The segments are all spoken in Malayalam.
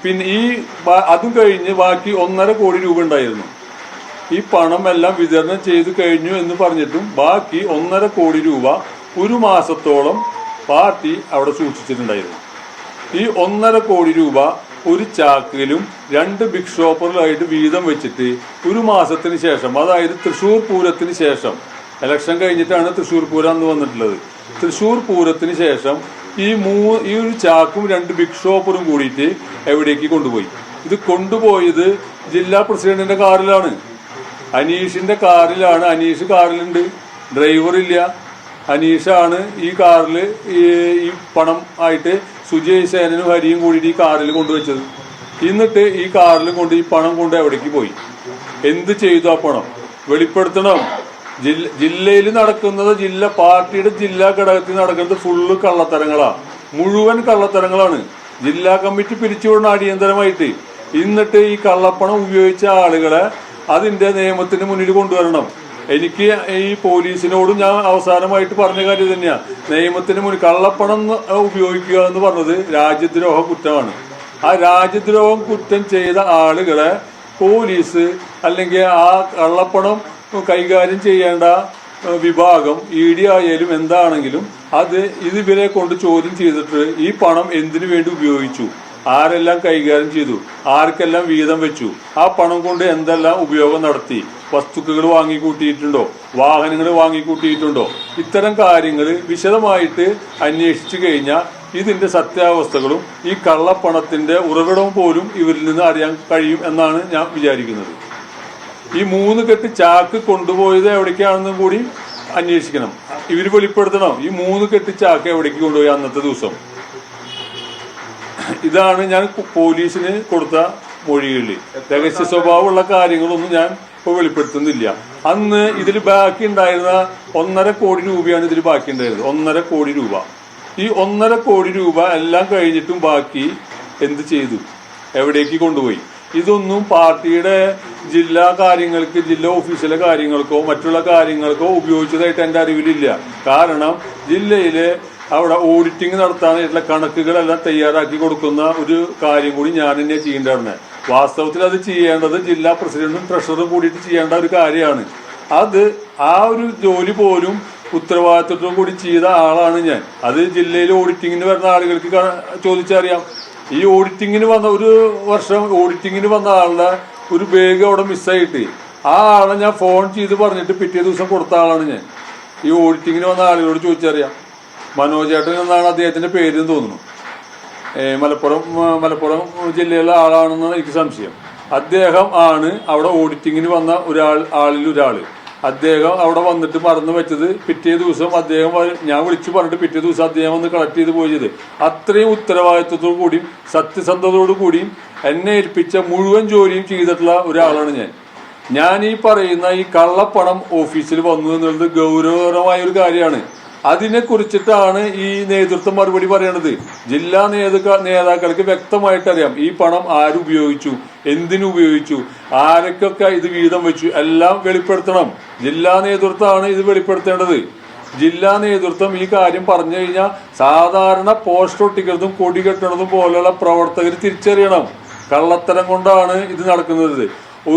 പിന്നെ അതും കഴിഞ്ഞ് ബാക്കി 1.5 കോടി രൂപ ഉണ്ടായിരുന്നു. ഈ പണം എല്ലാം വിതരണം ചെയ്തു കഴിഞ്ഞു എന്ന് പറഞ്ഞിട്ടും ബാക്കി 1.5 കോടി രൂപ ഒരു മാസത്തോളം പാർട്ടി അവിടെ സൂക്ഷിച്ചിട്ടുണ്ടായിരുന്നു. ഈ 1.5 കോടി രൂപ ഒരു ചാക്കിലും 2 ബിഗ് ഷോപ്പറിലായിട്ട് വീതം വെച്ചിട്ട് ഒരു മാസത്തിന് ശേഷം, അതായത് തൃശ്ശൂർ പൂരത്തിന് ശേഷം, ഇലക്ഷൻ കഴിഞ്ഞിട്ടാണ് തൃശ്ശൂർ പൂരം അന്ന് വന്നിട്ടുള്ളത്. തൃശ്ശൂർ പൂരത്തിന് ശേഷം ഈ ഒരു ചാക്കും 2 ബിഗ് ഷോപ്പറും കൂടിയിട്ട് എവിടേക്ക് കൊണ്ടുപോയി? ഇത് കൊണ്ടുപോയത് ജില്ലാ പ്രസിഡന്റിന്റെ കാറിലാണ്, അനീഷിന്റെ കാറിലാണ്. അനീഷ് കാറിലുണ്ട്, ഡ്രൈവറില്ല. അനീഷാണ് ഈ കാറിൽ ഈ പണം ആയിട്ട് സുജയ് സേനനും ഹരിയും കൂടിയിട്ട് ഈ കാറിൽ കൊണ്ടുവച്ചത്. എന്നിട്ട് ഈ കാറിൽ കൊണ്ട് ഈ പണം കൊണ്ട് എവിടേക്ക് പോയി? എന്ത് ചെയ്തു? ആ പണം വെളിപ്പെടുത്തണം. ജില്ലയിൽ നടക്കുന്നത്, പാർട്ടിയുടെ ജില്ലാ ഘടകത്തിൽ നടക്കുന്നത് ഫുള്ള് കള്ളത്തരങ്ങളാ, മുഴുവൻ കള്ളത്തരങ്ങളാണ്. ജില്ലാ കമ്മിറ്റി പിരിച്ചുവിടണം അടിയന്തരമായിട്ട്. എന്നിട്ട് ഈ കള്ളപ്പണം ഉപയോഗിച്ച ആളുകളെ അതിന്റെ നിയമത്തിന് മുന്നിൽ കൊണ്ടുവരണം. എനിക്ക് ഈ പോലീസിനോടും ഞാൻ അവസാനമായിട്ട് പറഞ്ഞ കാര്യം തന്നെയാ, നിയമത്തിന് മുന്നിൽ കള്ളപ്പണം ഉപയോഗിക്കുക എന്ന് പറഞ്ഞത് രാജ്യദ്രോഹ കുറ്റമാണ്. ആ രാജ്യദ്രോഹം കുറ്റം ചെയ്ത ആളുകളെ പോലീസ് അല്ലെങ്കിൽ ആ കള്ളപ്പണം കൈകാര്യം ചെയ്യേണ്ട വിഭാഗം ED ആയാലും എന്താണെങ്കിലും ഇത് ഇവരെ കൊണ്ട് ചോദ്യം ചെയ്തിട്ട് ഈ പണം എന്തിനു വേണ്ടി ഉപയോഗിച്ചു, ആരെല്ലാം കൈകാര്യം ചെയ്തു, ആർക്കെല്ലാം വീതം വെച്ചു, ആ പണം കൊണ്ട് എന്തെല്ലാം ഉപയോഗം നടത്തി, വസ്തുക്കൾ വാങ്ങിക്കൂട്ടിയിട്ടുണ്ടോ, വാഹനങ്ങൾ വാങ്ങിക്കൂട്ടിയിട്ടുണ്ടോ, ഇത്തരം കാര്യങ്ങൾ വിശദമായിട്ട് അന്വേഷിച്ചു കഴിഞ്ഞാൽ ഇതിന്റെ സത്യാവസ്ഥകളും ഈ കള്ളപ്പണത്തിന്റെ ഉറവിടവും പോലും ഇവരിൽ നിന്ന് അറിയാൻ കഴിയും എന്നാണ് ഞാൻ വിചാരിക്കുന്നത്. ഈ 3 കെട്ട് ചാക്ക് കൊണ്ടുപോയത് എവിടേക്കാണെന്നും കൂടി അന്വേഷിക്കണം, ഇവര് വെളിപ്പെടുത്തണം. ഈ 3 കെട്ട് ചാക്ക് എവിടേക്ക് കൊണ്ടുപോയി അന്നത്തെ ദിവസം? ഇതാണ് ഞാൻ പോലീസിന് കൊടുത്ത മൊഴികളിൽ. രഹസ്യ സ്വഭാവമുള്ള കാര്യങ്ങളൊന്നും ഞാൻ ഇപ്പോൾ വെളിപ്പെടുത്തുന്നില്ല. അന്ന് ഇതിൽ ബാക്കി ഉണ്ടായിരുന്ന 1.5 കോടി രൂപയാണ് ഇതിൽ ബാക്കി ഉണ്ടായിരുന്നത്. 1.5 കോടി രൂപ. ഈ 1.5 കോടി രൂപ എല്ലാം കഴിഞ്ഞിട്ടും ബാക്കി എന്ത് ചെയ്തു? എവിടേക്ക് കൊണ്ടുപോയി? ഇതൊന്നും പാർട്ടിയുടെ ജില്ലാ കാര്യങ്ങൾക്ക്, ജില്ലാ ഓഫീസിലെ കാര്യങ്ങൾക്കോ മറ്റുള്ള കാര്യങ്ങൾക്കോ ഉപയോഗിച്ചതായിട്ട് എൻ്റെ അറിവിലില്ല. കാരണം ജില്ലയിലെ അവിടെ ഓഡിറ്റിംഗ് നടത്താനായിട്ടുള്ള കണക്കുകളെല്ലാം തയ്യാറാക്കി കൊടുക്കുന്ന ഒരു കാര്യം കൂടി ഞാൻ തന്നെ ചെയ്യേണ്ടതാണ്. വാസ്തവത്തിൽ അത് ചെയ്യേണ്ടത് ജില്ലാ പ്രസിഡന്റും ട്രഷററും കൂടിയിട്ട് ചെയ്യേണ്ട ഒരു കാര്യമാണ്. ആ ഒരു ജോലി പോലും ഉത്തരവാദിത്വത്തോടു കൂടി ചെയ്ത ആളാണ് ഞാൻ. അത് ജില്ലയിൽ ഓഡിറ്റിങ്ങിന് വരുന്ന ആളുകൾക്ക് ചോദിച്ചറിയാം. ഈ ഓഡിറ്റിങ്ങിന് വന്ന ഒരു വർഷം ഓഡിറ്റിങ്ങിന് വന്ന ആളുടെ ഒരു ബാഗ് അവിടെ മിസ്സായിട്ട് ആ ആളെ ഞാൻ ഫോൺ ചെയ്ത് പറഞ്ഞിട്ട് പിറ്റേ ദിവസം കൊടുത്ത ആളാണ് ഞാൻ. ഈ ഓഡിറ്റിങ്ങിന് വന്ന ആളുകളോട് ചോദിച്ചറിയാം. മനോജേട്ടൻ എന്നാണ് അദ്ദേഹത്തിന്റെ പേര് തോന്നുന്നു. മലപ്പുറം ജില്ലയിലെ ആളാണെന്നാണ് എനിക്ക് സംശയം. അദ്ദേഹം ആണ് അവിടെ ഓഡിറ്റിങ്ങിന് വന്ന ആളിൽ ഒരാള്. അദ്ദേഹം അവിടെ വന്നിട്ട് മറന്നു വെച്ചത് പിറ്റേ ദിവസം അദ്ദേഹം ഞാൻ വിളിച്ചു പറഞ്ഞിട്ട് പിറ്റേ ദിവസം അദ്ദേഹം വന്ന് കളക്ട് ചെയ്ത് പോയത്. അത്രയും ഉത്തരവാദിത്വത്തോടു കൂടിയും സത്യസന്ധതയോടു കൂടിയും എന്നെ ഏൽപ്പിച്ച മുഴുവൻ ജോലിയും ചെയ്തിട്ടുള്ള ഒരാളാണ് ഞാൻ ഈ പറയുന്ന ഈ കള്ളപ്പണം ഓഫീസിൽ വന്നു എന്നുള്ളത് ഗൗരവകരമായ ഒരു കാര്യമാണ്. അതിനെ കുറിച്ചിട്ടാണ് ഈ നേതൃത്വം മറുപടി പറയണത്. ജില്ലാ നേതാക്കൾക്ക് വ്യക്തമായിട്ട് അറിയാം ഈ പണം ആരുപയോഗിച്ചു, എന്തിനുപയോഗിച്ചു, ആരൊക്കെ ഇത് വീതം വെച്ചു, എല്ലാം വെളിപ്പെടുത്തണം. ജില്ലാ നേതൃത്വമാണ് ഇത് വെളിപ്പെടുത്തേണ്ടത്. ജില്ലാ നേതൃത്വം ഈ കാര്യം പറഞ്ഞു കഴിഞ്ഞാൽ സാധാരണ പോസ്റ്റർ ഒട്ടിക്കുന്നതും കൊടി കെട്ടുന്നതും പോലെയുള്ള പ്രവർത്തകർ തിരിച്ചറിയണം. കള്ളത്തരം കൊണ്ടാണ് ഇത് നടക്കുന്നത്.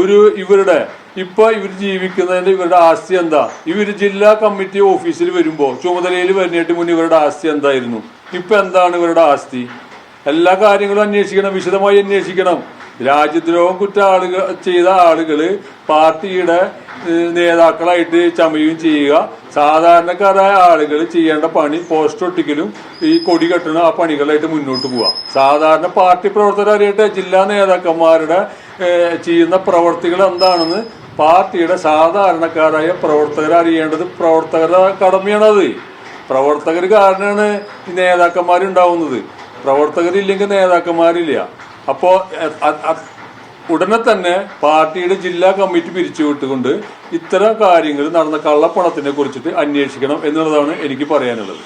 ഇവർ ജീവിക്കുന്നതിന്റെ ഇവരുടെ ആസ്തി എന്താ? ഇവര് ജില്ലാ കമ്മിറ്റി ഓഫീസിൽ വരുമ്പോ ചുമതലയിൽ വരുന്നതിന് മുന്നേ ഇവരുടെ ആസ്തി എന്തായിരുന്നു? ഇപ്പൊ എന്താണ് ഇവരുടെ ആസ്തി? എല്ലാ കാര്യങ്ങളും അന്വേഷിക്കണം, വിശദമായി അന്വേഷിക്കണം. രാജ്യദ്രോഹം ചെയ്ത ആളുകള് പാർട്ടിയുടെ നേതാക്കളായിട്ട് ചമയുകയും ചെയ്യുക. സാധാരണക്കാരായ ആളുകൾ ചെയ്യേണ്ട പണി പോസ്റ്റർ ഒട്ടിക്കലും ഈ കൊടി കെട്ടണ ആ പണികളായിട്ട് മുന്നോട്ട് പോവാം. സാധാരണ പാർട്ടി പ്രവർത്തകർ അറിയട്ടെ, ജില്ലാ നേതാക്കന്മാരുടെ ചെയ്യുന്ന പ്രവർത്തികൾ എന്താണെന്ന് പാർട്ടിയുടെ സാധാരണക്കാരായ പ്രവർത്തകർ അറിയേണ്ടത് പ്രവർത്തകരുടെ കടമയാണത്. പ്രവർത്തകർ കാരണമാണ് ഈ നേതാക്കന്മാരുണ്ടാവുന്നത്. പ്രവർത്തകരില്ലെങ്കിൽ നേതാക്കന്മാരില്ല. അപ്പോൾ ഉടനെ തന്നെ പാർട്ടിയുടെ ജില്ലാ കമ്മിറ്റി പിരിച്ചുവിട്ടുകൊണ്ട് ഇത്തരം കാര്യങ്ങൾ നടന്ന കള്ളപ്പണത്തിനെ കുറിച്ചിട്ട് അന്വേഷിക്കണം എന്നുള്ളതാണ് എനിക്ക് പറയാനുള്ളത്.